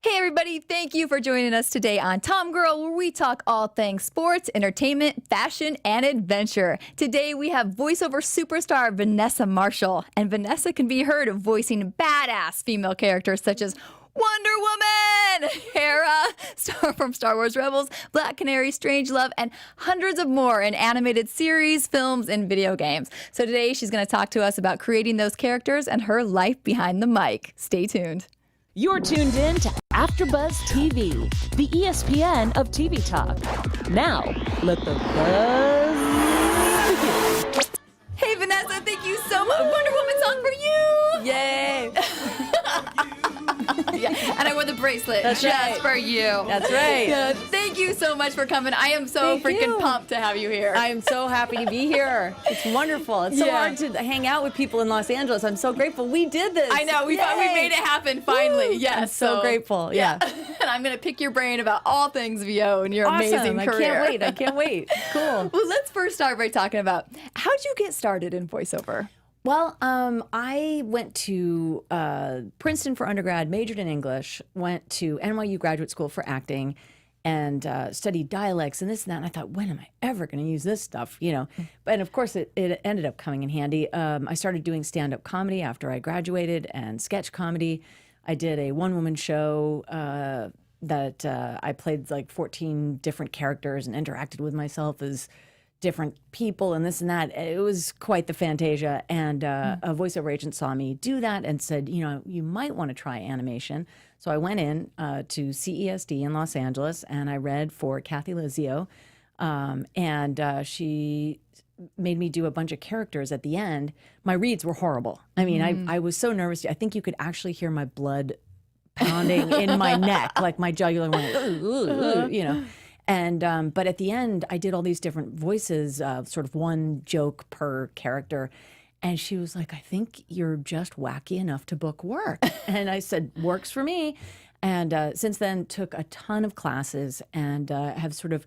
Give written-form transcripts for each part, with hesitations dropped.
Hey everybody, thank you for joining us today on TomGirl, where we talk all things sports, entertainment, fashion, and adventure. Today we have voiceover superstar Vanessa Marshall, and Vanessa can be heard voicing badass female characters such as Wonder Woman, Hera, from Star Wars Rebels, Black Canary, Strangelove, and hundreds of more in animated series, films, and video games. So today she's going to talk to us about creating those characters and her life behind the mic. Stay tuned. You're tuned in to AfterBuzz TV, the ESPN of TV talk. Now, let the buzz begin. Hey Vanessa, thank you so much. Wonder Woman song for you. Yay! Yeah, and I wore the bracelet That's just right. for you. That's right. Yeah, thank you so much for coming. I am so Thank freaking you. pumped to have you here. I am so happy to be here. It's wonderful. It's so Yeah. hard to hang out with people in Los Angeles. I'm so grateful we did this. I know, we Yay. made it happen finally. Woo. Yes, I'm so grateful. Yeah. And I'm going to pick your brain about all things VO and your amazing I career. can't wait. Cool. Well, let's first start by talking about how'd you get started in voiceover? Well, I went to Princeton for undergrad, majored in English, went to NYU Graduate School for acting, and studied dialects and this and that. And I thought, when am I ever going to use this stuff? You know, but of course, it ended up coming in handy. I started doing stand-up comedy after I graduated and sketch comedy. I did a one-woman show that I played like 14 different characters and interacted with myself as different people and this and that. It was quite the fantasia. And a voiceover agent saw me do that and said, you know, you might want to try animation. So I went in to CESD in Los Angeles and I read for Kathy Lizio. And she made me do a bunch of characters at the end. My reads were horrible. I mean, I was so nervous. I think you could actually hear my blood pounding in my neck, like my jugular went, you know. And but at the end, I did all these different voices, sort of one joke per character. And she was like, I think you're just wacky enough to book work. And I said, works for me. And since then, took a ton of classes and have sort of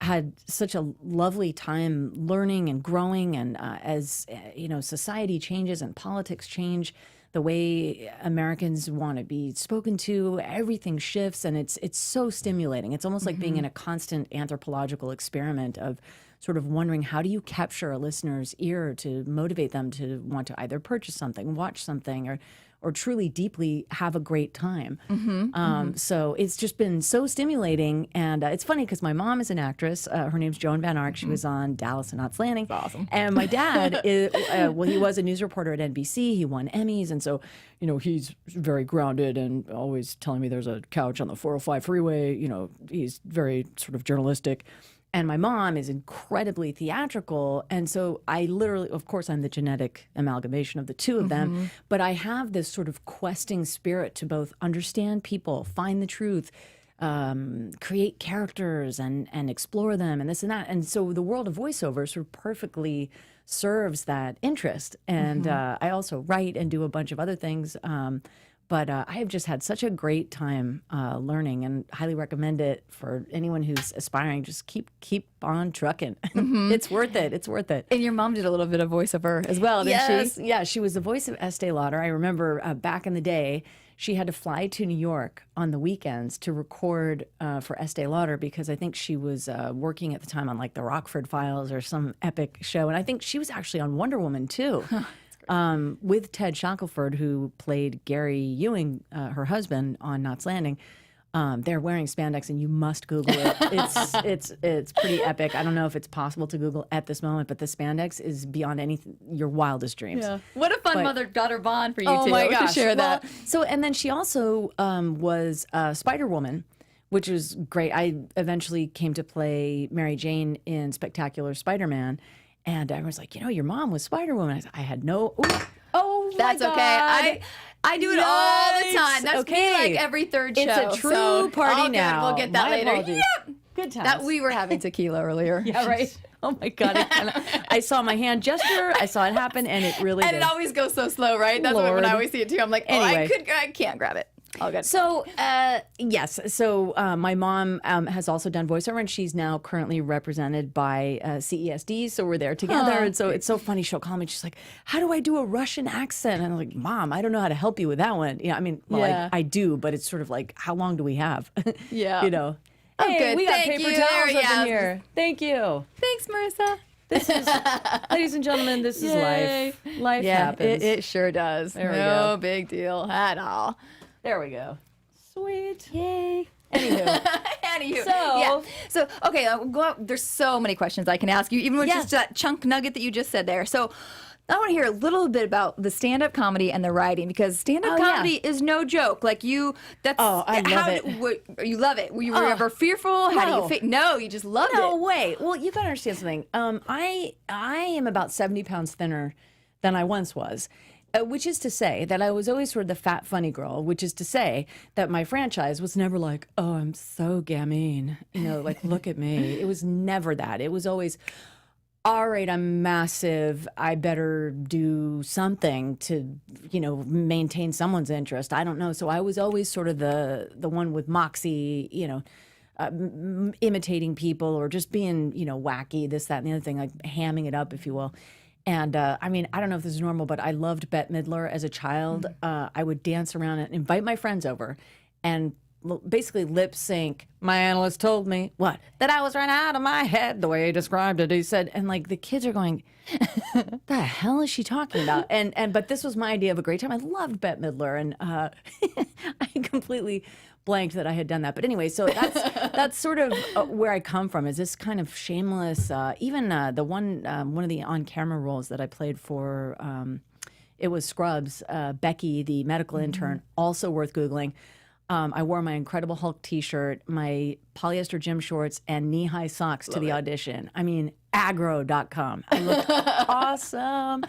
had such a lovely time learning and growing. And as you know, society changes and politics change, the way Americans want to be spoken to, everything shifts, and it's so stimulating. It's almost like being in a constant anthropological experiment of sort of wondering, how do you capture a listener's ear to motivate them to want to either purchase something, watch something, or truly deeply have a great time. So it's just been so stimulating. And it's funny because my mom is an actress. Her name's Joan Van Ark. She was on Dallas and Knots Landing. That's awesome. And my dad, is, well, he was a news reporter at NBC. He won Emmys. And so, you know, he's very grounded and always telling me there's a couch on the 405 freeway. You know, he's very sort of journalistic. And my mom is incredibly theatrical. And so I literally, of course, I'm the genetic amalgamation of the two of them. But I have this sort of questing spirit to both understand people, find the truth, create characters and explore them and this and that. And so the world of voiceover sort of perfectly serves that interest. And I also write and do a bunch of other things. But I have just had such a great time learning, and highly recommend it for anyone who's aspiring. Just keep on trucking. It's worth it. It's worth it. And your mom did a little bit of voiceover as well, didn't she? Yeah, she was the voice of Estee Lauder. I remember back in the day, she had to fly to New York on the weekends to record for Estee Lauder because I think she was working at the time on like the Rockford Files or some epic show. And I think she was actually on Wonder Woman too. With Ted Shackelford, who played Gary Ewing, her husband, on Knots Landing. They're wearing spandex, and you must Google it. It's pretty epic. I don't know if it's possible to Google at this moment, but the spandex is beyond anything your wildest dreams. Yeah. What a fun mother-daughter bond for you Oh two my to gosh. share that. Well, and then she also was Spider-Woman, which was great. I eventually came to play Mary Jane in Spectacular Spider-Man. And I was like, you know, your mom was Spider-Woman. I had no. Oh, That's my okay. God. I do it all the time. That's okay. me like every third show. It's a true so party all good. now. We'll get that My later. apologies. Yep. Good times. That we were having tequila earlier. Yeah, right. Oh my God! I saw my hand gesture. I saw it happen, and it really. And did. it always goes so slow, right? That's when Lord. I always see it too. I'm like, oh, Anyway. I can't grab it. All good. So, yes. So, my mom has also done voiceover, and she's now currently represented by CESD. So, we're there together. And so, it's so funny. She'll call me. She's like, how do I do a Russian accent? And I'm like, Mom, I don't know how to help you with that one. I mean, well, Yeah. I do, but it's sort of like, how long do we have? Yeah. Oh, hey, good. we got Thank paper you. towels There, up yeah. in here. Thank you. Thanks, Marissa. This is, ladies and gentlemen, this is Yay. life. Life Yeah, happens. it sure does. There we no go. big deal at all. There we go. Sweet. Yay. Anywho. Anywho, So- yeah. So, okay, go out. There's so many questions I can ask you, even with Yeah. just that chunk nugget that you just said there. So, I want to hear a little bit about the stand-up comedy and the writing, because stand-up Oh, yeah. comedy is no joke. Like that's I love it. You love it. Were you ever fearful? How no. do you No, you just loved No it. way. Well, you gotta understand something. I am about 70 pounds thinner than I once was. Which is to say that I was always sort of the fat funny girl, which is to say that my franchise was never like, oh, I'm so gamine, like, look at me. It was never that. It was always, all right, I'm massive. I better do something to, maintain someone's interest. I don't know. So I was always sort of the one with moxie, imitating people or just being, wacky, this, that, and the other thing, like hamming it up, if you will. And I mean, I don't know if this is normal, but I loved Bette Midler as a child. I would dance around and invite my friends over and basically lip sync. My analyst told me, what? That I was running out of my head, the way he described it. He said, and like the kids are going, the hell is she talking about? But this was my idea of a great time. I loved Bette Midler, and I completely blanked that I had done that. But anyway, so that's sort of where I come from, is this kind of shameless, even the one of the on-camera roles that I played for, it was Scrubs, Becky, the medical intern, also worth Googling. I wore my Incredible Hulk t-shirt, my polyester gym shorts, and knee-high socks to the audition. I mean, aggro.com. I looked awesome.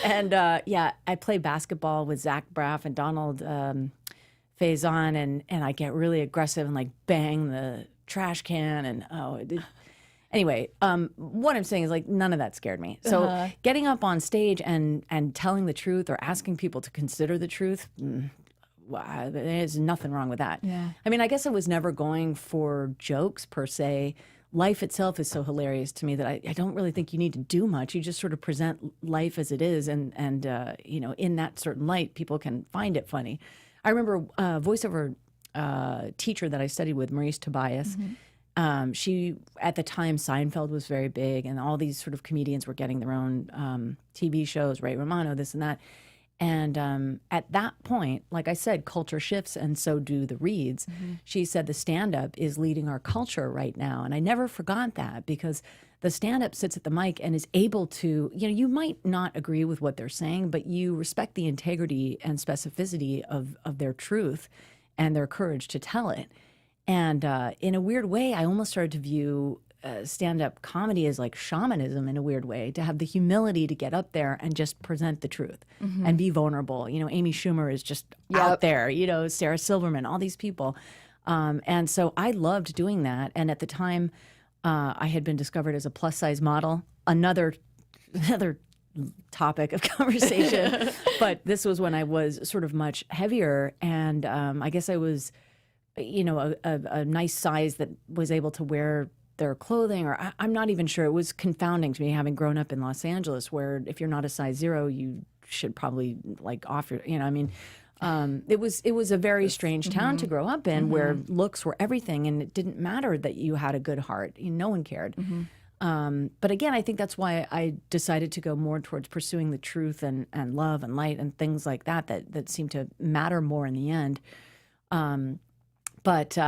And I play basketball with Zach Braff and Donald Faison, and I get really aggressive and like bang the trash can. And anyway, what I'm saying is like none of that scared me. So getting up on stage and telling the truth or asking people to consider the truth, there's nothing wrong with that. Yeah. I mean, I guess I was never going for jokes per se. Life itself is so hilarious to me that I don't really think you need to do much. You just sort of present life as it is, and in that certain light, people can find it funny. I remember a voiceover teacher that I studied with, Maurice Tobias. She, at the time, Seinfeld was very big, and all these sort of comedians were getting their own TV shows, Ray Romano, this and that. And at that point, like I said, culture shifts, and so do the reads. She said the stand-up is leading our culture right now. And I never forgot that, because the stand-up sits at the mic and is able to, you might not agree with what they're saying, but you respect the integrity and specificity of their truth and their courage to tell it. And in a weird way, I almost started to view stand-up comedy as like shamanism in a weird way, to have the humility to get up there and just present the truth and be vulnerable. Amy Schumer is just out there, Sarah Silverman, all these people. And so I loved doing that. And at the time, I had been discovered as a plus-size model, another topic of conversation. But this was when I was sort of much heavier. And I guess I was, a nice size that was able to wear their clothing, or I'm not even sure. It was confounding to me, having grown up in Los Angeles, where if you're not a size 0, you should probably like off your, it was a very strange town to grow up in, where looks were everything, and it didn't matter that you had a good heart. No one cared. But again, I think that's why I decided to go more towards pursuing the truth and love and light and things like that seem to matter more in the end. But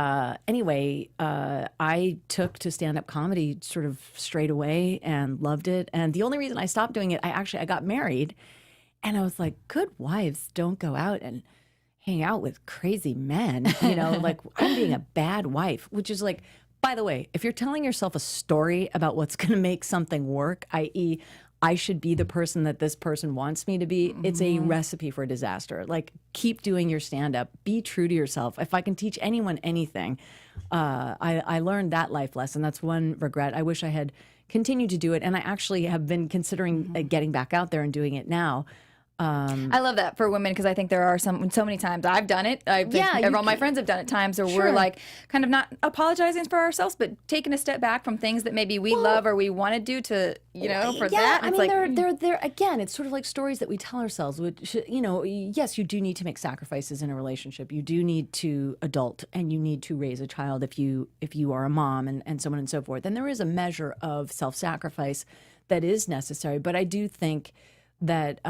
anyway, I took to stand-up comedy sort of straight away and loved it. And the only reason I stopped doing it, I got married, and I was like, good wives don't go out and hang out with crazy men, like I'm being a bad wife, which is like, by the way, if you're telling yourself a story about what's going to make something work, i.e., I should be the person that this person wants me to be, it's a recipe for disaster. Like, keep doing your stand-up. Be true to yourself. If I can teach anyone anything, I learned that life lesson. That's one regret. I wish I had continued to do it. And I actually have been considering getting back out there and doing it now. I love that for women because I think there are so many times I've done it. All my friends have done it times where we're like kind of not apologizing for ourselves, but taking a step back from things that maybe we love or we want to do to, for that. I mean, they're again, it's sort of like stories that we tell ourselves, which, yes, you do need to make sacrifices in a relationship. You do need to adult and you need to raise a child if you are a mom and so on and so forth. And there is a measure of self-sacrifice that is necessary. But I do think that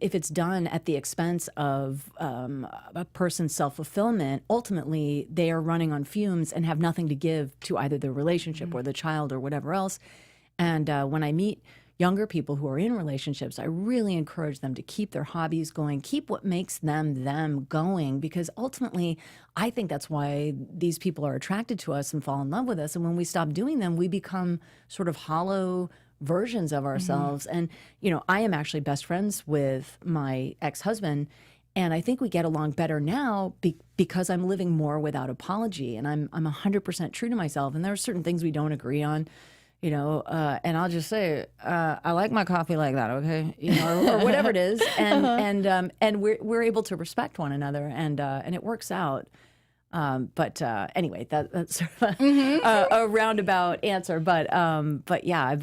if it's done at the expense of a person's self-fulfillment, ultimately they are running on fumes and have nothing to give to either the relationship or the child or whatever else. And when I meet younger people who are in relationships, I really encourage them to keep their hobbies going, keep what makes them going, because ultimately I think that's why these people are attracted to us and fall in love with us. And when we stop doing them, we become sort of hollow versions of ourselves. And, I am actually best friends with my ex-husband, and I think we get along better now because I'm living more without apology, and I'm 100% true to myself. And there are certain things we don't agree on, and I'll just say, I like my coffee like that, okay? Or whatever it is. And we're able to respect one another, and it works out. But anyway, that's sort of a roundabout answer. But yeah,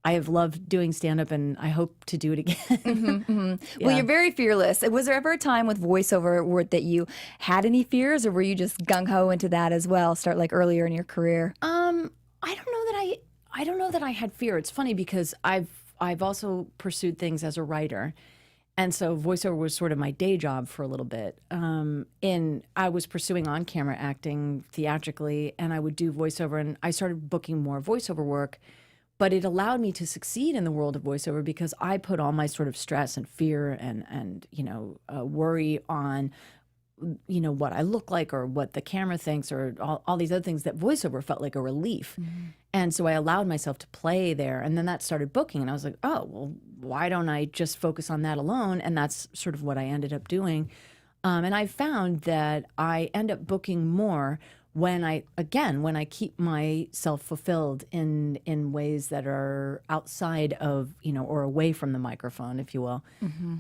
I have loved doing stand-up, and I hope to do it again. Yeah. Well, you're very fearless. Was there ever a time with voiceover that you had any fears, or were you just gung-ho into that as well, start like earlier in your career? I don't know that I had fear. It's funny because I've also pursued things as a writer. And so voiceover was sort of my day job for a little bit. I was pursuing on-camera acting theatrically, and I would do voiceover, and I started booking more voiceover work. But it allowed me to succeed in the world of voiceover because I put all my sort of stress and fear and worry on what I look like or what the camera thinks or all these other things. That voiceover felt like a relief. And so I allowed myself to play there. And then that started booking. And I was like, oh, well, why don't I just focus on that alone? And that's sort of what I ended up doing. And I found that I end up booking more when I keep myself fulfilled in ways that are outside of, or away from the microphone, if you will.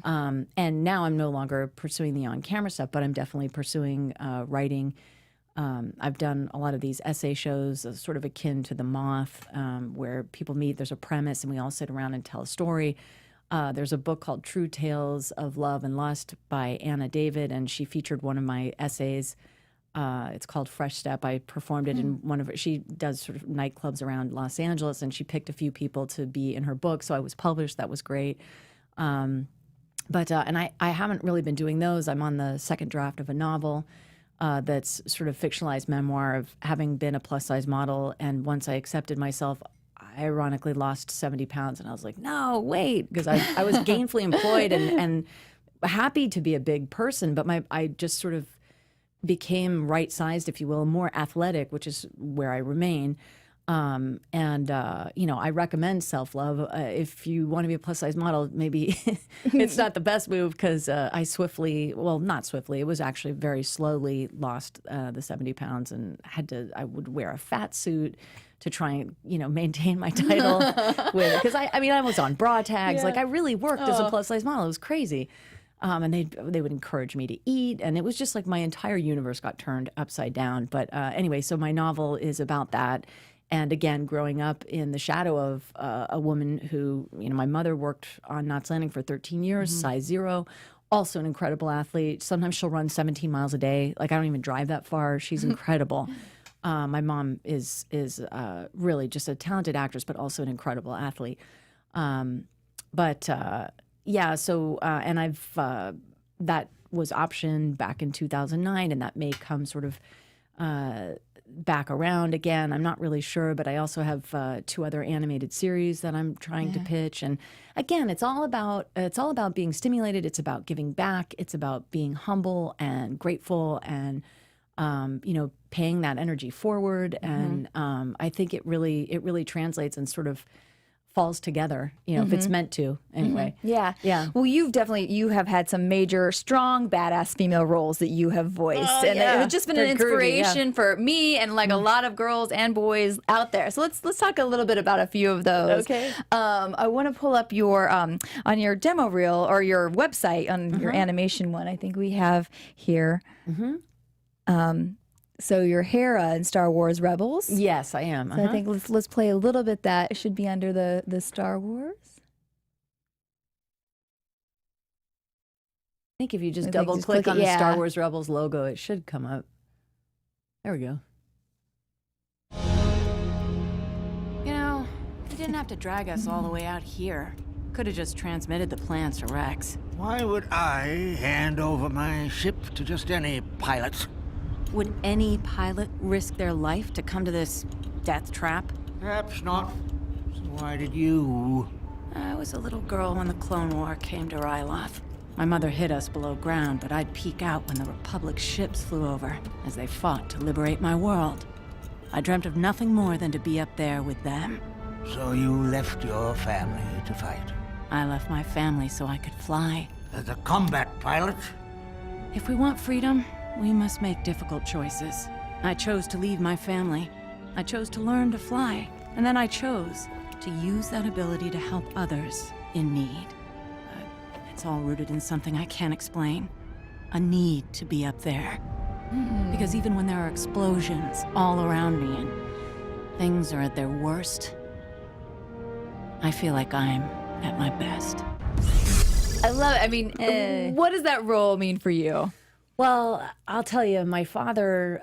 And now I'm no longer pursuing the on-camera stuff, but I'm definitely pursuing writing. I've done a lot of these essay shows, sort of akin to The Moth, where people meet, there's a premise, and we all sit around and tell a story. There's a book called True Tales of Love and Lust by Anna David, and she featured one of my essays. It's called Fresh Step. I performed it in one of her, she does sort of nightclubs around Los Angeles, and she picked a few people to be in her book. So I was published. That was great. And I haven't really been doing those. I'm on the second draft of a novel that's sort of fictionalized memoir of having been a plus size model. And once I accepted myself, I ironically lost 70 pounds. And I was like, no, wait, because I was gainfully employed and happy to be a big person. But I just sort of became right-sized, if you will, more athletic, which is where I remain. I recommend self-love. If you want to be a plus-size model, maybe it's not the best move because not swiftly, it was actually very slowly lost the 70 pounds and I would wear a fat suit to try and, maintain my title because I was on bra tags. Yeah. Like I really worked as a plus-size model. It was crazy. And they would encourage me to eat. And it was just like my entire universe got turned upside down. But anyway, so my novel is about that. And again, growing up in the shadow of a woman who, my mother worked on Knots Landing for 13 years, size 0, also an incredible athlete. Sometimes she'll run 17 miles a day. Like I don't even drive that far. She's incredible. My mom is really just a talented actress, but also an incredible athlete. Yeah, so, and that was optioned back in 2009, and that may come sort of back around again. I'm not really sure, but I also have 2 other animated series that I'm trying to pitch. And again, it's all about being stimulated. It's about giving back. It's about being humble and grateful and, paying that energy forward. And I think it really translates and sort of falls together, if it's meant to anyway. Yeah. Yeah. Well, you have had some major, strong, badass female roles that you have voiced. Oh, and yeah. it's just been They're an groovy, inspiration for me and like a lot of girls and boys out there. So let's talk a little bit about a few of those. Okay. I want to pull up your, on your demo reel or your website on your animation one, I think we have here. So you're Hera in Star Wars Rebels. Yes, I am. So I think let's play a little bit that. It should be under the Star Wars. I think if you just I think double just click click it, on the yeah. Star Wars Rebels logo, it should come up. There we go. You know, they didn't have to drag us all the way out here. Could have just transmitted the plans to Rex. Why would I hand over my ship to just any pilot? Would any pilot risk their life to come to this death trap? Perhaps not. So why did you? I was a little girl when the Clone War came to Ryloth. My mother hid us below ground, but I'd peek out when the Republic ships flew over, as they fought to liberate my world. I dreamt of nothing more than to be up there with them. So you left your family to fight? I left my family so I could fly. As a combat pilot? If we want freedom, we must make difficult choices. I chose to leave my family. I chose to learn to fly. And then I chose to use that ability to help others in need. It's all rooted in something I can't explain. A need to be up there. Because even when there are explosions all around me and things are at their worst, I feel like I'm at my best. I love it. I mean, what does that role mean for you? Well, I'll tell you, my father,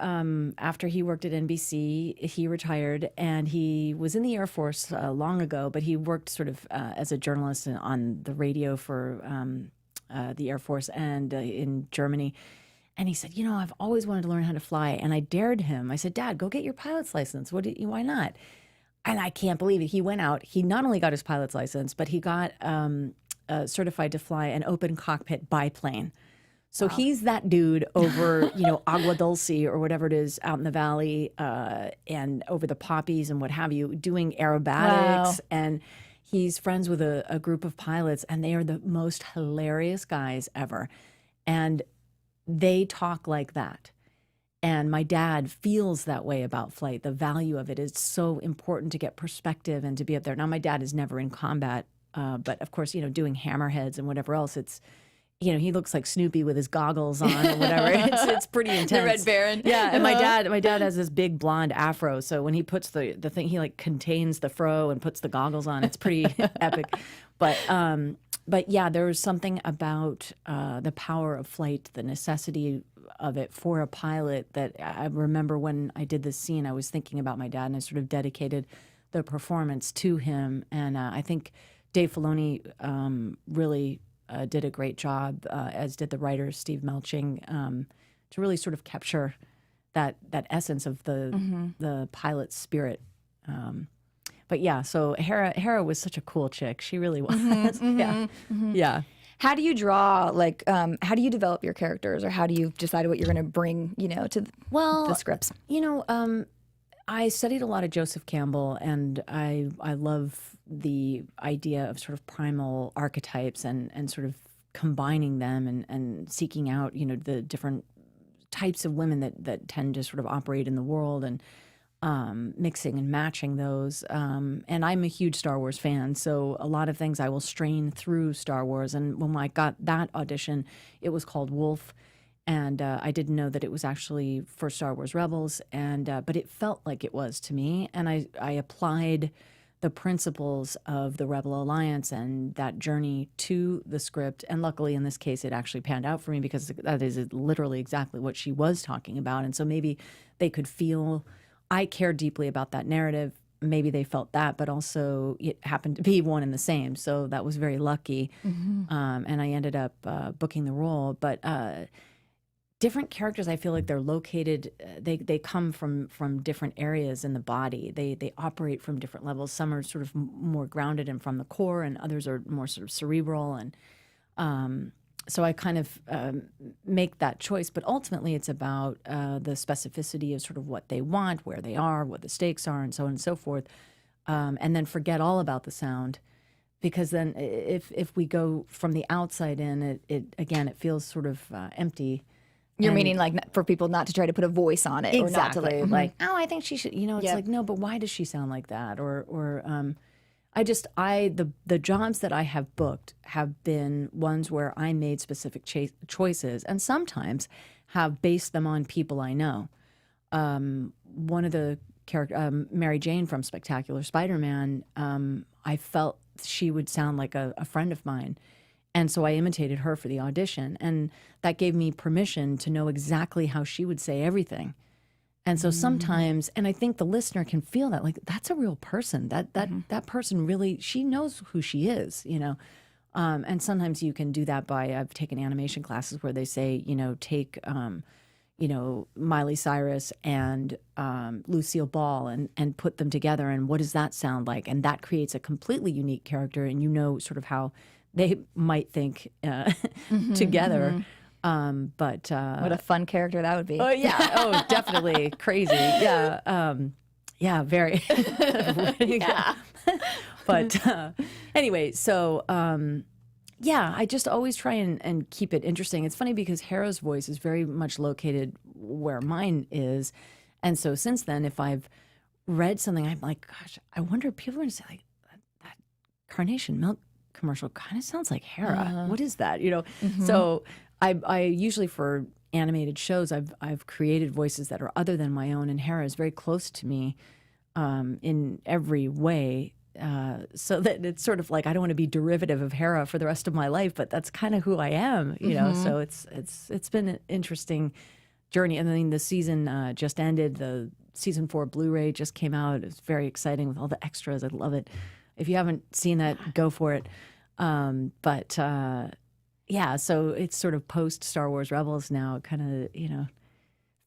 after he worked at NBC, he retired and he was in the Air Force long ago, but he worked sort of as a journalist on the radio for the Air Force and in Germany. And he said, I've always wanted to learn how to fly. And I dared him. I said, Dad, go get your pilot's license. Why not? And I can't believe it. He went out. He not only got his pilot's license, but he got certified to fly an open cockpit biplane. So he's that dude over, Agua Dulce or whatever it is out in the valley and over the poppies and what have you, doing aerobatics. Wow. And he's friends with a group of pilots, and they are the most hilarious guys ever. And they talk like that. And my dad feels that way about flight. The value of it is so important to get perspective and to be up there. Now, my dad is never in combat, but of course, doing hammerheads and whatever else, it's, he looks like Snoopy with his goggles on or whatever. It's pretty intense. The Red Baron. Yeah, and my dad has this big blonde afro, so when he puts the thing, he like contains the fro and puts the goggles on. It's pretty epic. But yeah, there was something about the power of flight, the necessity of it for a pilot that I remember when I did this scene, I was thinking about my dad and I sort of dedicated the performance to him. And I think Dave Filoni really did a great job, as did the writer Steve Melching, to really sort of capture that essence of the pilot's spirit. But yeah, so Hera was such a cool chick. She really was. Yeah. How do you draw, how do you develop your characters, or how do you decide what you're going to bring, to the scripts? I studied a lot of Joseph Campbell, and I love the idea of sort of primal archetypes and sort of combining them and seeking out, the different types of women that tend to sort of operate in the world and mixing and matching those. And I'm a huge Star Wars fan, so a lot of things I will strain through Star Wars. And when I got that audition, it was called Wolf. And I didn't know that it was actually for Star Wars Rebels, but it felt like it was to me. And I applied the principles of the Rebel Alliance and that journey to the script. And luckily, in this case, it actually panned out for me, because that is literally exactly what she was talking about. And so maybe they could feel I cared deeply about that narrative. Maybe they felt that, but also it happened to be one and the same. So that was very lucky. And I ended up booking the role. But different characters, I feel like they're located, they come from different areas in the body. They operate from different levels. Some are sort of more grounded and from the core, and others are more sort of cerebral. And so I kind of make that choice. But ultimately, it's about the specificity of sort of what they want, where they are, what the stakes are, and so on and so forth. and then forget all about the sound. Because then if we go from the outside in, it feels sort of empty. You're meaning like for people not to try to put a voice on it, Exactly. or not to like, oh, I think she should. It's like, no, but why does she sound like that? The jobs that I have booked have been ones where I made specific choices, and sometimes have based them on people I know. One of the character, Mary Jane from Spectacular Spider-Man, I felt she would sound like a friend of mine. And so I imitated her for the audition. And that gave me permission to know exactly how she would say everything. And so sometimes, and I think the listener can feel that, like, that's a real person. That person really, she knows who she is, And sometimes you can do that by, I've taken animation classes where they say, take, Miley Cyrus and Lucille Ball and put them together, and what does that sound like? And that creates a completely unique character, and sort of how they might think together. But what a fun character that would be. Oh yeah, oh definitely crazy. Yeah, yeah, very. Yeah. But anyway, so yeah, I just always try and keep it interesting. It's funny because Hera's voice is very much located where mine is. And so since then, if I've read something, I'm like, gosh, I wonder if people are going to say, like, that carnation milk commercial kind of sounds like Hera. What is that? So I usually, for animated shows, I've created voices that are other than my own. And Hera is very close to me in every way. So that it's sort of like, I don't want to be derivative of Hera for the rest of my life, but that's kind of who I am, So it's been an interesting journey. And then the season just ended. The season 4 Blu-ray just came out. It's very exciting with all the extras. I love it. If you haven't seen that, go for it. Yeah, so it's sort of post Star Wars Rebels now, kind of,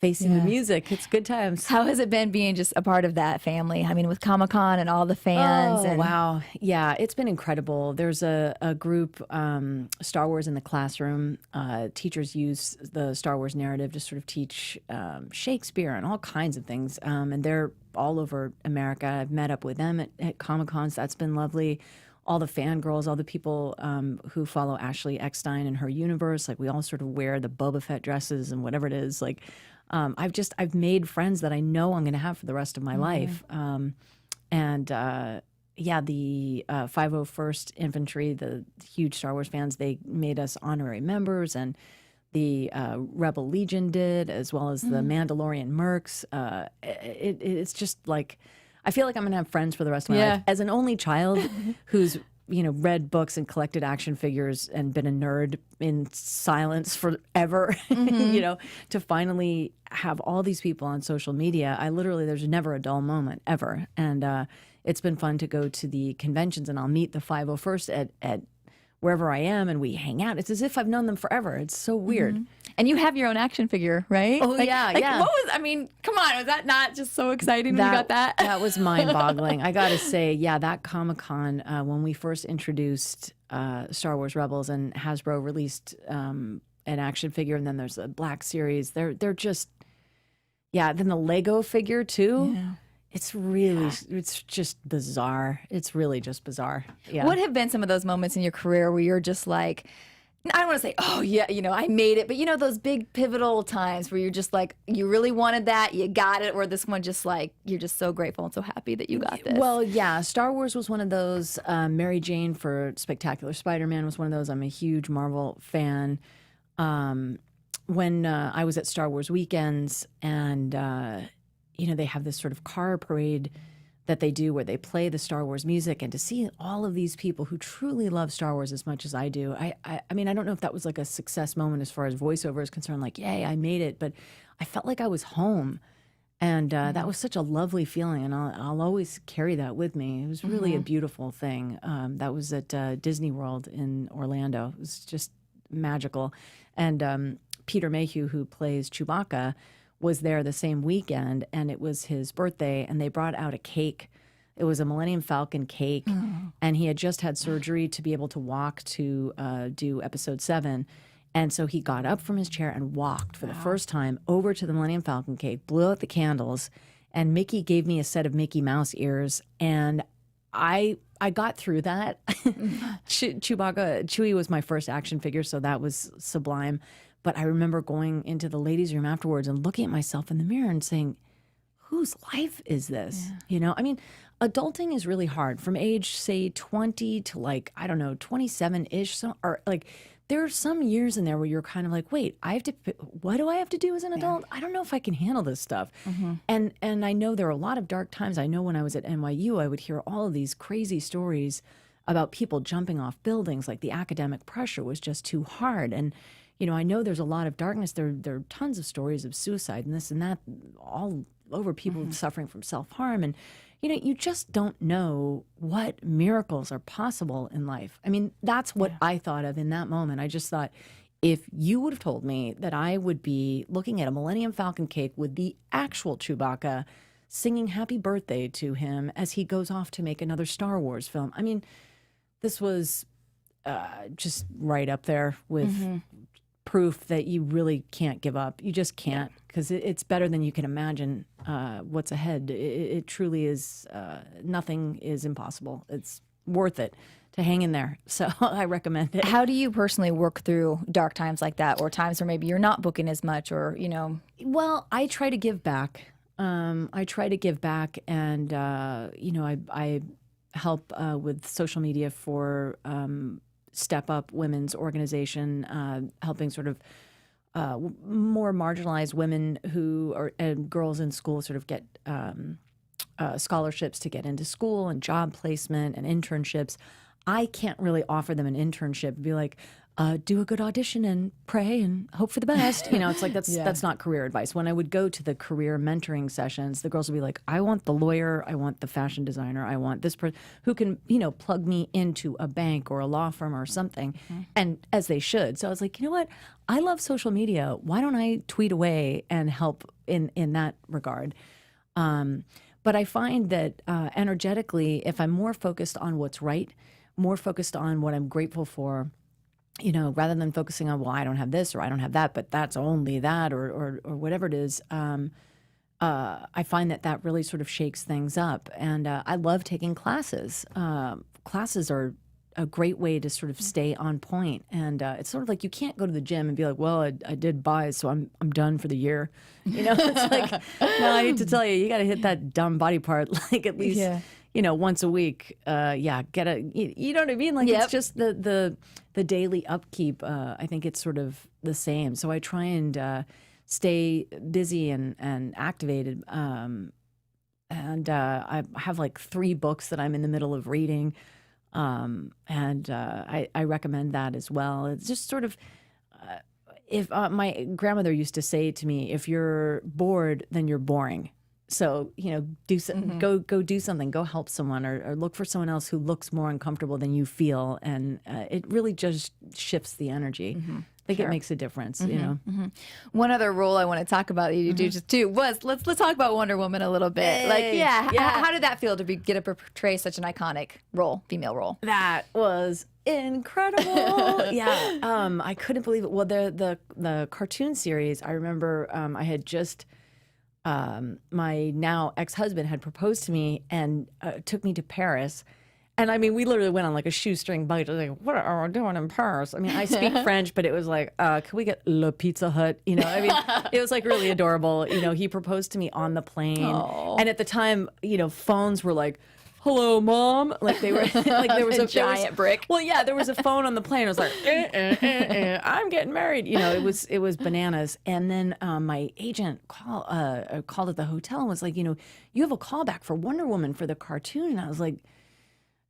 facing the music. It's good times. How has it been being just a part of that family? I mean, with Comic-Con and all the fans. Oh, wow. Yeah, it's been incredible. There's a group, Star Wars in the Classroom. Teachers use the Star Wars narrative to sort of teach Shakespeare and all kinds of things. And they're all over America. I've met up with them at Comic-Cons. That's been lovely. All the fangirls, all the people who follow Ashley Eckstein and her universe, like we all sort of wear the Boba Fett dresses and whatever it is. Like, I've made friends that I know I'm going to have for the rest of my life. Yeah, the 501st Infantry, the huge Star Wars fans, they made us honorary members, and the Rebel Legion did, as well as the Mandalorian Mercs. It's just like, I feel like I'm going to have friends for the rest of my life. As an only child who's, read books and collected action figures and been a nerd in silence forever, to finally have all these people on social media, there's never a dull moment, ever. And it's been fun to go to the conventions, and I'll meet the 501st at wherever I am, and we hang out. It's as if I've known them forever. It's so weird. And you have your own action figure, right? Oh, yeah. What was, come on, was that not just so exciting when you got that? That was mind-boggling. I got to say, that Comic-Con, when we first introduced Star Wars Rebels and Hasbro released an action figure, and then there's a Black Series, they're just, then the Lego figure, too. Yeah. It's really, it's just bizarre. It's really just bizarre. Yeah. What have been some of those moments in your career where you're just like, I don't want to say, oh yeah, I made it, but those big pivotal times where you're just like, you really wanted that, you got it, or this one just like, you're just so grateful and so happy that you got this. Well, yeah, Star Wars was one of those. Mary Jane for Spectacular Spider-Man was one of those. I'm a huge Marvel fan. When I was at Star Wars Weekends, and they have this sort of car parade that they do where they play the Star Wars music, and to see all of these people who truly love Star Wars as much as I do, I mean, I don't know if that was like a success moment as far as voiceover is concerned, like, yay, I made it, but I felt like I was home. And that was such a lovely feeling, and I'll always carry that with me. It was really a beautiful thing. That was at Disney World in Orlando. It was just magical. And Peter Mayhew, who plays Chewbacca, was there the same weekend, and it was his birthday, and they brought out a cake. It was a Millennium Falcon cake, and he had just had surgery to be able to walk to do Episode 7. And so he got up from his chair and walked for the first time over to the Millennium Falcon cake, blew out the candles, and Mickey gave me a set of Mickey Mouse ears, and I got through that. Chewie was my first action figure, so that was sublime. But I remember going into the ladies' room afterwards and looking at myself in the mirror and saying, whose life is this? You know, I mean, adulting is really hard from age, say, 20 to like, I don't know, 27-ish. So, or like, there are some years in there where you're kind of like, wait, what do I have to do as an adult? I don't know if I can handle this stuff. And I know there are a lot of dark times. I know when I was at NYU, I would hear all of these crazy stories about people jumping off buildings. Like the academic pressure was just too hard. And, you know, I know there's a lot of darkness. There are tons of stories of suicide and this and that all over, people suffering from self-harm. And, you know, you just don't know what miracles are possible in life. I mean, that's what I thought of in that moment. I just thought, if you would have told me that I would be looking at a Millennium Falcon cake with the actual Chewbacca singing happy birthday to him as he goes off to make another Star Wars film. I mean, this was just right up there with proof that you really can't give up. You just can't, because it's better than you can imagine what's ahead. It truly is. Nothing is impossible. It's worth it to hang in there. So I recommend it. How do you personally work through dark times like that, or times where maybe you're not booking as much, or, you know? Well, I try to give back. And you know, I help with social media for Step Up Women's organization, helping sort of more marginalized women who are and girls in school sort of get scholarships to get into school and job placement and internships. I can't really offer them an internship and be like, do a good audition and pray and hope for the best. You know, it's like that's not career advice. When I would go to the career mentoring sessions, the girls would be like, I want the lawyer, I want the fashion designer, I want this person who can, you know, plug me into a bank or a law firm or something. And as they should. So I was like, you know what? I love social media. Why don't I tweet away and help in that regard? But I find that energetically, if I'm more focused on what's right, more focused on what I'm grateful for, you know, rather than focusing on, well, I don't have this or I don't have that, but that's only that or whatever it is, I find that really sort of shakes things up. And I love taking classes. Classes are a great way to sort of stay on point. And it's sort of like you can't go to the gym and be like, well, I did buys, so I'm done for the year. You know, it's like, no, I hate to tell you, you got to hit that dumb body part like at least, you know, once a week. Get a, you know what I mean? Like it's just the daily upkeep. I think it's sort of the same. So I try and stay busy and activated. And I have like 3 books that I'm in the middle of reading. I recommend that as well. It's just sort of, if my grandmother used to say to me, if you're bored, then you're boring. So, you know, go do something, go help someone or look for someone else who looks more uncomfortable than you feel. And it really just shifts the energy. I think it makes a difference, you know. One other role I want to talk about that you do just too was let's talk about Wonder Woman a little bit. How did that feel to get to portray such an iconic role, female role? That was incredible. I couldn't believe it. Well, the cartoon series, I remember I had just my now ex-husband had proposed to me and took me to Paris. And I mean, we literally went on like a shoestring budget. Like, what are we doing in Paris? I mean, I speak French, but it was like, can we get Le Pizza Hut? You know, I mean, it was like really adorable. You know, he proposed to me on the plane. Aww. And at the time, you know, phones were like, hello, Mom. Like they were like there was a giant brick. Well, yeah, there was a phone on the plane. I was like, I'm getting married. You know, it was bananas. And then my agent called at the hotel and was like, you know, you have a callback for Wonder Woman for the cartoon. And I was like,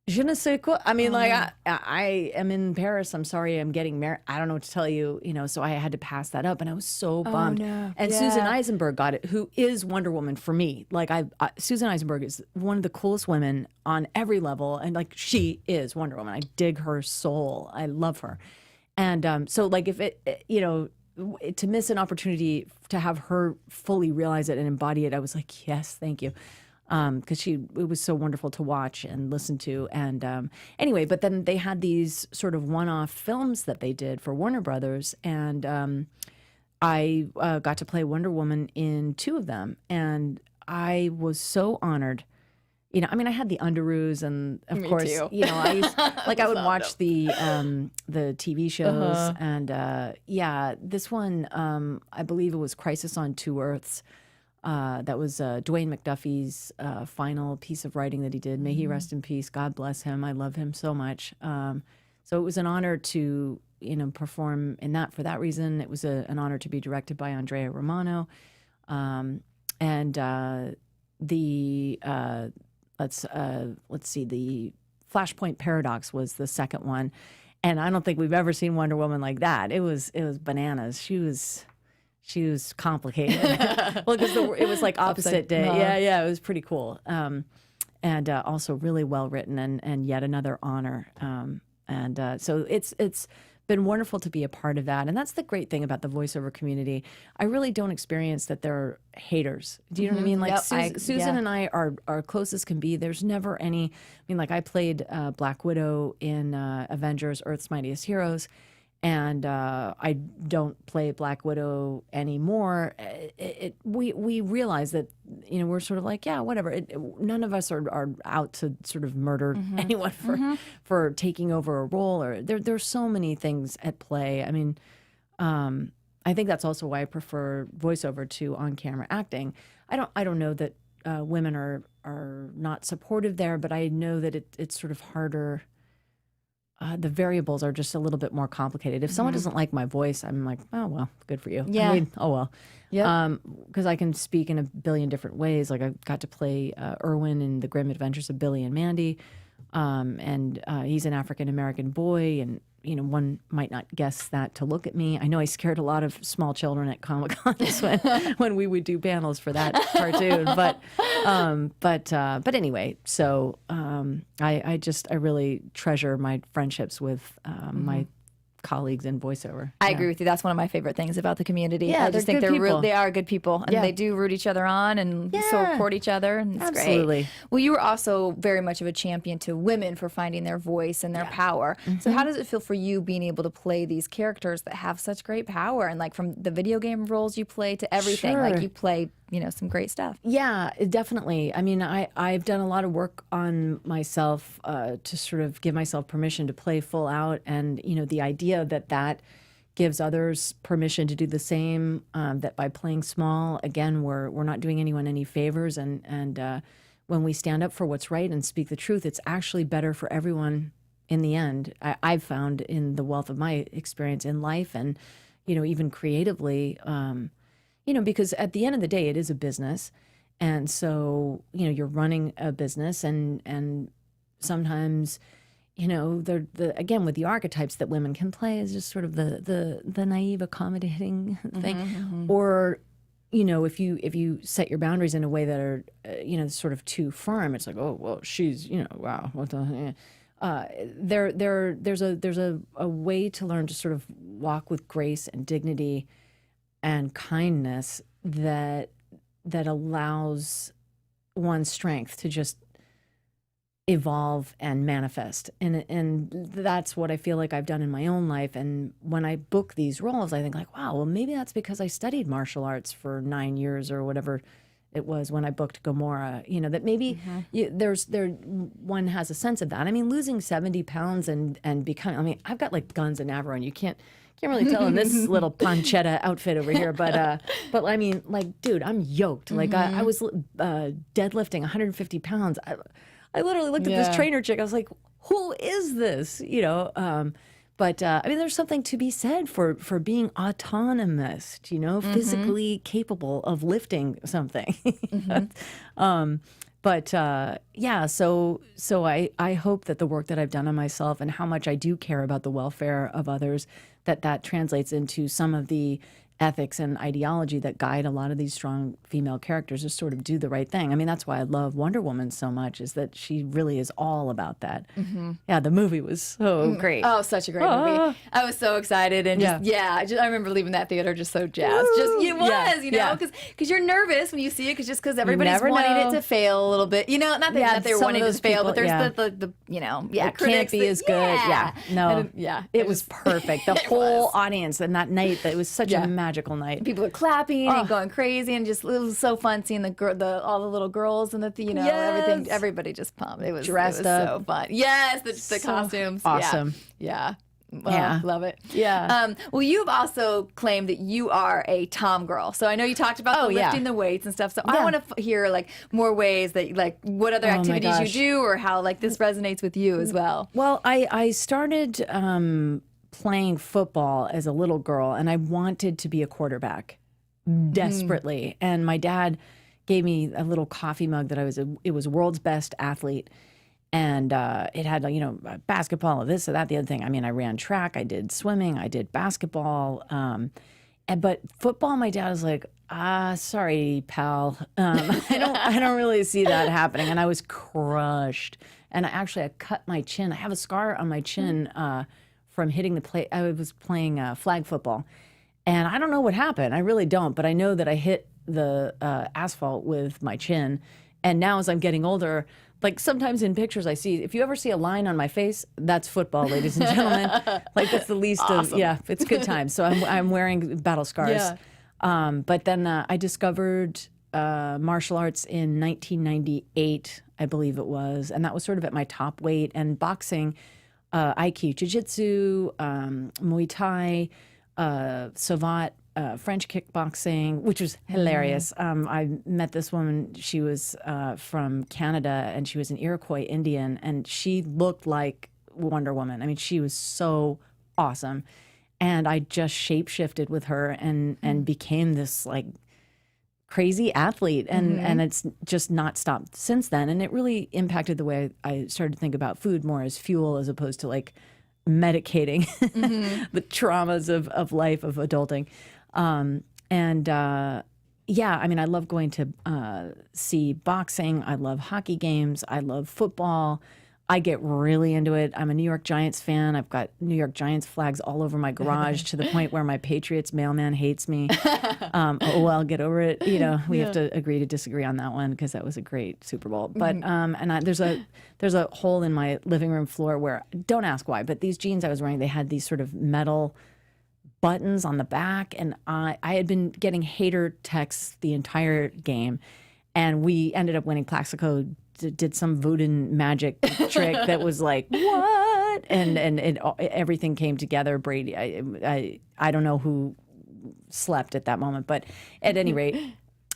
je ne sais quoi. I mean, like, I am in Paris. I'm sorry, I'm getting married. I don't know what to tell you, you know, so I had to pass that up. And I was so bummed. No. And Susan Eisenberg got it, who is Wonder Woman for me. Like, Susan Eisenberg is one of the coolest women on every level. And, like, she is Wonder Woman. I dig her soul. I love her. And so, like, if it, you know, to miss an opportunity to have her fully realize it and embody it, I was like, yes, thank you. Because it was so wonderful to watch and listen to. And anyway, but then they had these sort of one-off films that they did for Warner Brothers. And I got to play Wonder Woman in 2 of them. And I was so honored. You know, I mean, I had the underoos, and of Me course, too. you know, I used, like I would watch the TV shows, and this one, I believe it was Crisis on Two Earths. That was Dwayne McDuffie's final piece of writing that he did. May he rest in peace. God bless him. I love him so much. So it was an honor to, you know, perform in that for that reason. It was an honor to be directed by Andrea Romano, let's see, the Flashpoint Paradox was the second one, and I don't think we've ever seen Wonder Woman like that. It was bananas. She was complicated. Well, because it was like opposite day. Yeah, it was pretty cool. And also really well written, and yet another honor. So it's been wonderful to be a part of that. And that's the great thing about the voiceover community. I really don't experience that there are haters. Do you know what I mean? Like Susan and I are close as can be. There's never any, I mean, like I played Black Widow in Avengers, Earth's Mightiest Heroes. And I don't play Black Widow anymore. We realize that, you know, we're sort of like, yeah, whatever. None of us are out to sort of murder anyone for taking over a role. Or there's so many things at play. I mean, I think that's also why I prefer voiceover to on-camera acting. I don't know that women are not supportive there, but I know that it's sort of harder. The variables are just a little bit more complicated. If someone doesn't like my voice, I'm like, oh, well, good for you. Yeah. I mean, oh, well. Yep. Because I can speak in a billion different ways. Like I got to play Erwin in The Grim Adventures of Billy and Mandy. And he's an African-American boy. And, you know, one might not guess that to look at me. I know I scared a lot of small children at Comic-Cons when we would do panels for that cartoon. But anyway, so I really treasure my friendships with my colleagues in voiceover. I agree with you. That's one of my favorite things about the community. Yeah, I just they're think good people. they are good people, and Yeah. they do root each other on and support each other, and it's Absolutely. great. Well, you were also very much of a champion to women for finding their voice and their power. So how does it feel for you being able to play these characters that have such great power, and like from the video game roles you play to everything, Sure. like you play, you know, some great stuff. Yeah, definitely. I mean, I've done a lot of work on myself to sort of give myself permission to play full out, and you know, the idea that gives others permission to do the same. That by playing small, again, we're not doing anyone any favors, and when we stand up for what's right and speak the truth, it's actually better for everyone in the end. I've found in the wealth of my experience in life, and you know, even creatively. You know, because at the end of the day, it is a business. And so, you know, you're running a business, and sometimes, you know, again, with the archetypes that women can play is just sort of the naive, accommodating thing. Or, you know, if you set your boundaries in a way that are, you know, sort of too firm, it's like, oh, well, she's, you know, wow, what the. There's a way to learn to sort of walk with grace and dignity and kindness that allows one's strength to just evolve and manifest. And that's what I feel like I've done in my own life. And when I book these roles, I think like, wow, well, maybe that's because I studied martial arts for 9 years or whatever it was when I booked Gomorrah, you know, that maybe one has a sense of that. I mean, losing 70 pounds and becoming, I mean, I've got like guns and Navarone. You can't really tell in this little pancetta outfit over here, but I mean, like, dude, I'm yoked. Like I was deadlifting 150 pounds. I literally looked at this trainer chick. I was like, who is this? You know, but I mean, there's something to be said for being autonomous, you know, physically capable of lifting something. But yeah, so I hope that the work that I've done on myself and how much I do care about the welfare of others, that translates into some of the ethics and ideology that guide a lot of these strong female characters to sort of do the right thing. I mean, that's why I love Wonder Woman so much, is that she really is all about that. Yeah, the movie was so great. Oh, such a great movie. I was so excited, and I remember leaving that theater just so jazzed. You know, because you're nervous when you see it, because everybody's wanting it to fail a little bit. You know, not that they were wanting it to fail, but there's the you know, it can't be as good. It was perfect. The whole audience and that night, it was such a magical night. People are clapping and going crazy, and just it was so fun seeing all the little girls and everything. Everybody just pumped. It was Dressed up. up. So fun. Yes, the costumes. awesome. Yeah. Yeah. Love it. Yeah. Well, you've also claimed that you are a Tom girl. So I know you talked about lifting the weights and stuff. So I want to hear like more ways that like what other activities you do, or how like this resonates with you as well. Well, I started playing football as a little girl, and I wanted to be a quarterback desperately. And my dad gave me a little coffee mug that it was world's best athlete. And it had, basketball, this or that, the other thing. I mean, I ran track, I did swimming, I did basketball. But football, my dad was like, sorry, pal. I don't really see that happening. And I was crushed. And I cut my chin. I have a scar on my chin from hitting the play. I was playing flag football. And I don't know what happened. I really don't. But I know that I hit the asphalt with my chin. And now as I'm getting older, like sometimes in pictures I see, if you ever see a line on my face, that's football, ladies and gentlemen. Like it's the least of, it's good times. So I'm wearing battle scars. Yeah. But then I discovered martial arts in 1998, I believe it was. And that was sort of at my top weight. And boxing, Aikido, Jiu-Jitsu, Muay Thai, Savate, French kickboxing, which was hilarious. I met this woman. She was from Canada, and she was an Iroquois Indian, and she looked like Wonder Woman. I mean, she was so awesome. And I just shapeshifted with her and became this like crazy athlete. And it's just not stopped since then. And it really impacted the way I started to think about food more as fuel as opposed to like medicating the traumas of life, of adulting. I mean, I love going to see boxing. I love hockey games. I love football. I get really into it. I'm a New York Giants fan. I've got New York Giants flags all over my garage to the point where my Patriots mailman hates me. Oh, well, get over it. We have to agree to disagree on that one because that was a great Super Bowl. But there's a hole in my living room floor where, don't ask why, but these jeans I was wearing, they had these sort of metal buttons on the back, and I had been getting hater texts the entire game, and we ended up winning. Plaxico did some voodoo magic trick that was like, what? And everything came together. Brady, I don't know who slept at that moment, but at any rate,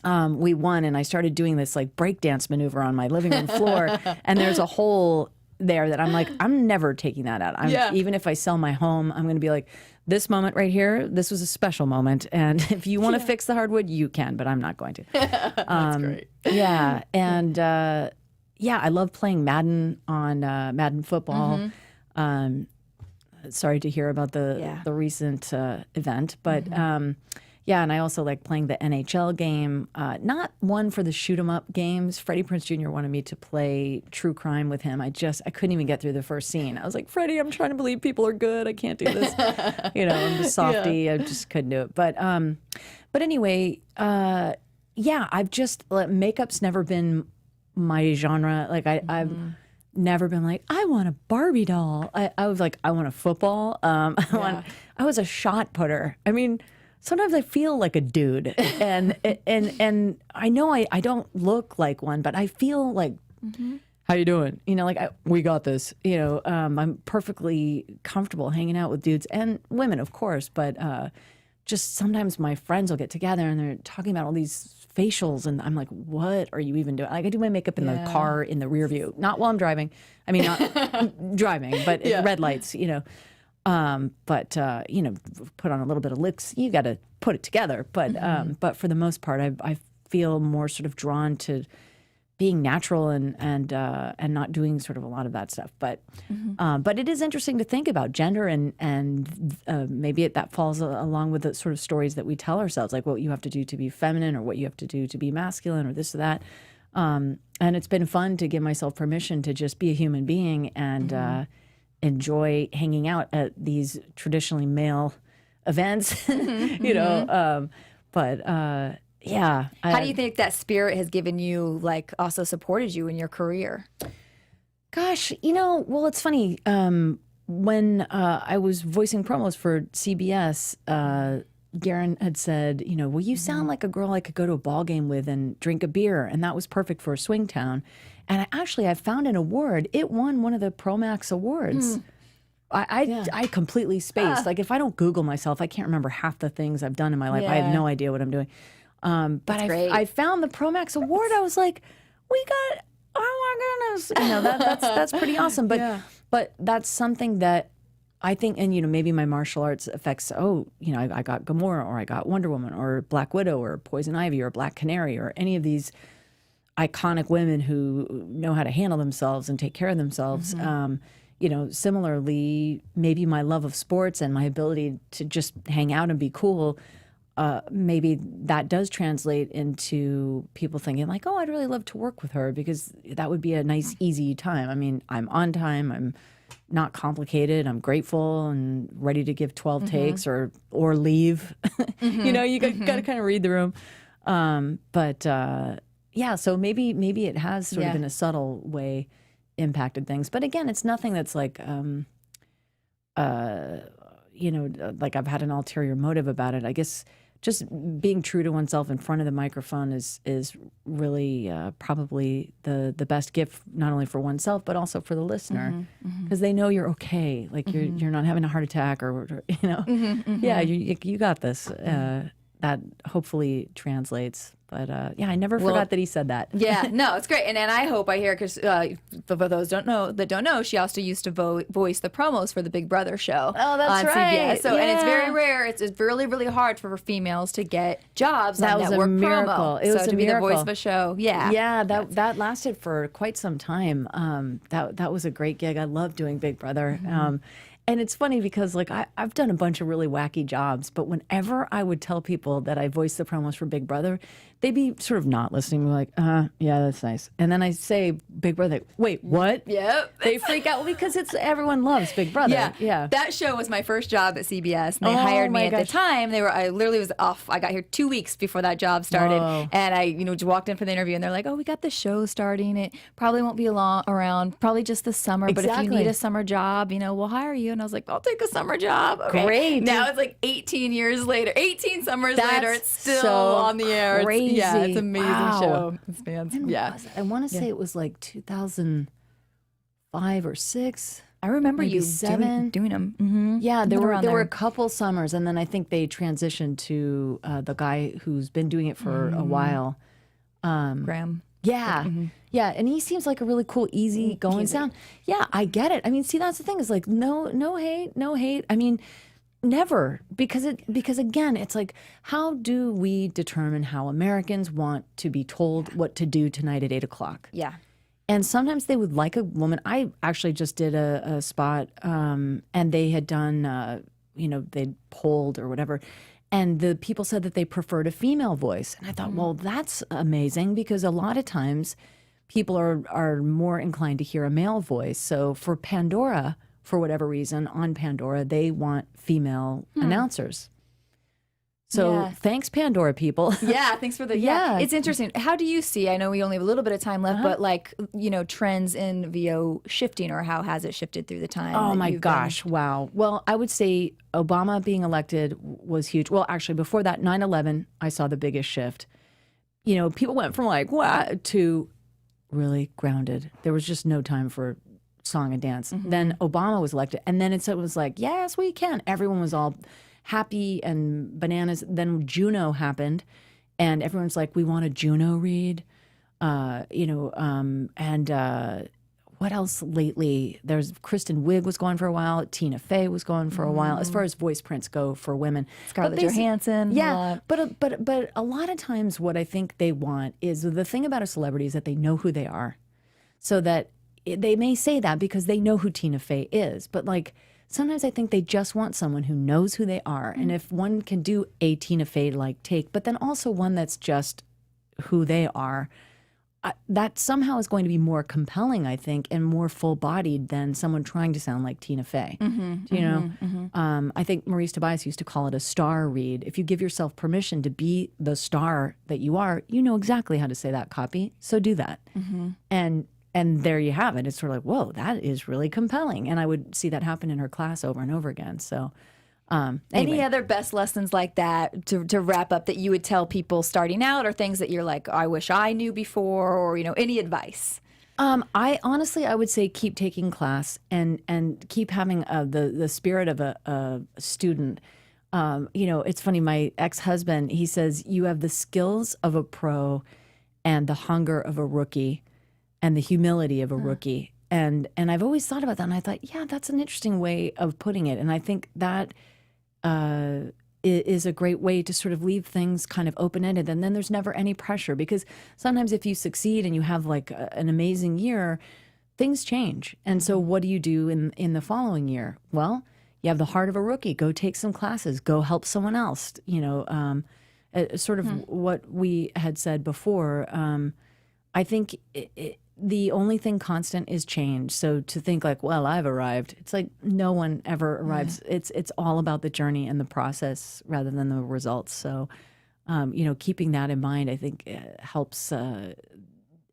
we won, and I started doing this like breakdance maneuver on my living room floor, and there's a hole there that I'm like, I'm never taking that out. Even if I sell my home, I'm going to be like, this moment right here, this was a special moment. And if you want to fix the hardwood, you can, but I'm not going to. That's great. Yeah. And I love playing Madden on Madden football. Sorry to hear about the recent event, but and I also like playing the NHL game. Not one for the shoot 'em up games. Freddie Prinze Jr. wanted me to play True Crime with him. I couldn't even get through the first scene. I was like, Freddie, I'm trying to believe people are good. I can't do this. I'm a softie. I just couldn't do it. But anyway, I've just makeup's never been my genre. Like I've never been like, I want a Barbie doll. I was like, I want a football. I was a shot putter. I mean, sometimes I feel like a dude, and I know I don't look like one, but I feel like, how you doing? We got this. I'm perfectly comfortable hanging out with dudes and women, of course, but just sometimes my friends will get together and they're talking about all these facials, and I'm like, what are you even doing? Like, I do my makeup in the car in the rear view, not while I'm driving. I mean, not driving, but red lights, But put on a little bit of lips. You got to put it together. But for the most part, I feel more sort of drawn to being natural and not doing sort of a lot of that stuff. But it is interesting to think about gender and maybe that falls along with the sort of stories that we tell ourselves, like what you have to do to be feminine or what you have to do to be masculine or this or that. And it's been fun to give myself permission to just be a human being and enjoy hanging out at these traditionally male events, How do you think that spirit has given you, like, also supported you in your career? Gosh, well, it's funny. When I was voicing promos for CBS, Garen had said, well, you sound like a girl I could go to a ball game with and drink a beer, and that was perfect for a swing town. And I found an award. It won one of the ProMax Awards. I completely spaced. Like if I don't Google myself, I can't remember half the things I've done in my life. I have no idea what I'm doing. But I found the ProMax Award. I was like, we got, oh my goodness, that's pretty awesome. But that's something that I think, and maybe my martial arts affects. I got Gamora, or I got Wonder Woman, or Black Widow, or Poison Ivy, or Black Canary, or any of these iconic women who know how to handle themselves and take care of themselves. Similarly, maybe my love of sports and my ability to just hang out and be cool, maybe that does translate into people thinking like, oh, I'd really love to work with her because that would be a nice, easy time. I mean, I'm on time. I'm not complicated. I'm grateful and ready to give 12 takes or leave. You got to kind of read the room. So maybe it has sort of in a subtle way impacted things. But again, it's nothing that's like, like I've had an ulterior motive about it. I guess just being true to oneself in front of the microphone is really probably the best gift, not only for oneself but also for the listener, because they know you're okay. Like you're not having a heart attack or yeah, you got this. That hopefully translates. But I never forgot that he said that. Yeah, no, it's great, and I hope I hear, because for those that don't know, she also used to voice the promos for the Big Brother show. Oh, that's on right. CBS. So and it's very rare. It's really really hard for females to get jobs That on was network a miracle. promo. It was to a be miracle. the voice of a show. Yeah, that lasted for quite some time. That was a great gig. I love doing Big Brother. And it's funny because like I've done a bunch of really wacky jobs, but whenever I would tell people that I voiced the promos for Big Brother, they'd be sort of not listening. Like, yeah, that's nice. And then I say Big Brother, wait, what? Yep. They freak out because everyone loves Big Brother. Yeah. That show was my first job at CBS, and they hired me at the time. I literally was off. I got here 2 weeks before that job started, and I just walked in for the interview, and they're like, "Oh, we got the show starting. It probably won't be around, probably just this summer. But if you need a summer job, we'll hire you." And I was like, "I'll take a summer job." Okay. Great. Now it's like 18 years later, 18 summers later, it's still on the air. Crazy. It's an amazing show. It's I want to say it was like 2005 or 6. I remember maybe you 7 doing them. Mm-hmm. Yeah, there were a couple summers, and then I think they transitioned to the guy who's been doing it for a while. Graham. Yeah. Yeah, and he seems like a really cool, easy going sound. Yeah, I get it. I mean, see, that's the thing is like no hate. I mean, never, because again, it's like, how do we determine how Americans want to be told what to do tonight at 8:00? Yeah. And sometimes they would like a woman. I actually just did a spot, and they had done, they'd polled or whatever, and the people said that they preferred a female voice. And I thought, well, that's amazing, because a lot of times people are more inclined to hear a male voice. So for Pandora, for whatever reason, on Pandora, they want female announcers. So thanks, Pandora people. Yeah, thanks for the It's interesting. How do you see? I know we only have a little bit of time left, but like trends in VO shifting, or how has it shifted through the time? Oh my gosh, wow. Well, I would say Obama being elected was huge. Well, actually, before that, 9/11, I saw the biggest shift. People went from like what to really grounded. There was just no time for song and dance. Then Obama was elected, and then it was like, yes, we can. Everyone was all happy and bananas. Then Juno happened, and everyone's like, we want a Juno read. What else lately? There's Kristen Wiig was going for a while. Tina Fey was going for a while. As far as voice prints go for women, Scarlett Johansson. Yeah, but a lot of times what I think they want is, the thing about a celebrity is that they know who they are, so that they may say that because they know who Tina Fey is, but like, sometimes I think they just want someone who knows who they are. And if one can do a Tina Fey-like take, but then also one that's just who they are, that somehow is going to be more compelling, I think, and more full-bodied than someone trying to sound like Tina Fey. I think Maurice Tobias used to call it a star read. If you give yourself permission to be the star that you are, you know exactly how to say that copy, so do that. And there you have it. It's sort of like, whoa, that is really compelling. And I would see that happen in her class over and over again. So Anyway. Any other best lessons like that to wrap up that you would tell people starting out, or things that you're like, I wish I knew before, or any advice? I honestly, I would say keep taking class and keep having the spirit of a student. It's funny. My ex-husband, he says, you have the skills of a pro and the hunger of a rookie and the humility of a rookie. And I've always thought about that. And I thought, yeah, that's an interesting way of putting it. And I think that is a great way to sort of leave things kind of open-ended. And then there's never any pressure, because sometimes if you succeed and you have like an amazing year, things change. And so what do you do in the following year? Well, you have the heart of a rookie. Go take some classes. Go help someone else. Sort of what we had said before. I think the only thing constant is change. So to think like, well, I've arrived. It's like no one ever arrives. It's all about the journey and the process rather than the results. So, keeping that in mind, I think helps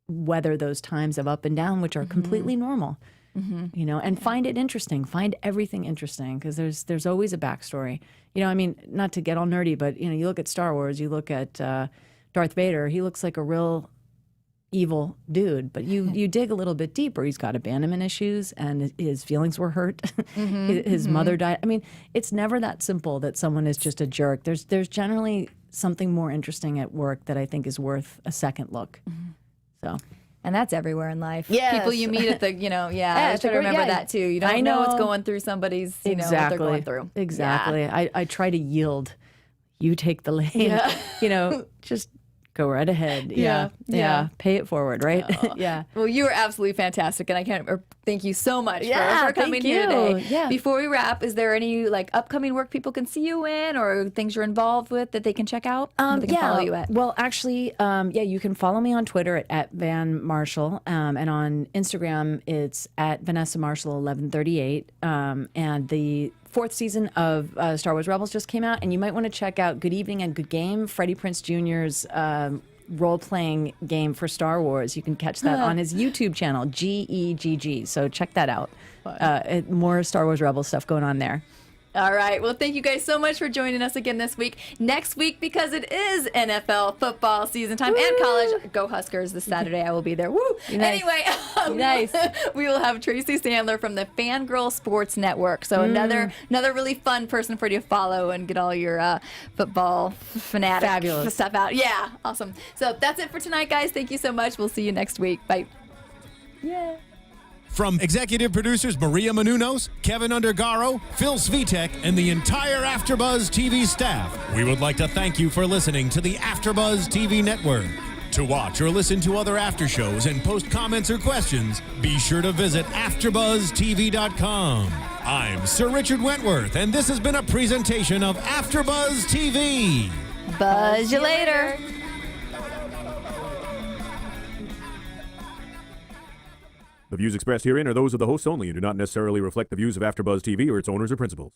weather those times of up and down, which are completely normal. And find it interesting. Find everything interesting, because there's always a backstory. Not to get all nerdy, but you look at Star Wars, you look at Darth Vader. He looks like a real evil dude, but you dig a little bit deeper. He's got abandonment issues, and his feelings were hurt. His mother died. It's never that simple that someone is just a jerk. There's generally something more interesting at work that I think is worth a second look. So. And that's everywhere in life. Yes. People you meet at the, I always try to remember that too. You don't know what's going through somebody's, what they're going through. Exactly. Yeah. I try to yield. You take the lane. Just go right ahead. Yeah. Pay it forward, right? Yeah. Well, you were absolutely fantastic, and I can't thank you so much for coming here today. Yeah. Before we wrap, is there any upcoming work people can see you in, or things you're involved with that they can check out? They can follow you at? Well, actually, you can follow me on Twitter at Van Marshall, and on Instagram it's at Vanessa Marshall 1138. And the 4th season of Star Wars Rebels just came out, and you might want to check out Good Evening and Good Game, Freddie Prinze Jr.'s role-playing game for Star Wars. You can catch that on his YouTube channel, GEGG. So check that out. More Star Wars Rebels stuff going on there. All right. Well, thank you guys so much for joining us again this week. Next week, because it is NFL football season time and college. Go Huskers this Saturday. I will be there. Woo! Nice. Anyway, we will have Tracy Sandler from the Fangirl Sports Network. So another really fun person for you to follow and get all your football fanatic stuff out. Yeah. Awesome. So that's it for tonight, guys. Thank you so much. We'll see you next week. Bye. Yeah. From executive producers Maria Menounos, Kevin Undergaro, Phil Svitek, and the entire AfterBuzz TV staff, we would like to thank you for listening to the AfterBuzz TV network. To watch or listen to other after shows and post comments or questions, be sure to visit AfterBuzzTV.com. I'm Sir Richard Wentworth, and this has been a presentation of AfterBuzz TV. Buzz you later. The views expressed herein are those of the hosts only and do not necessarily reflect the views of AfterBuzz TV or its owners or principals.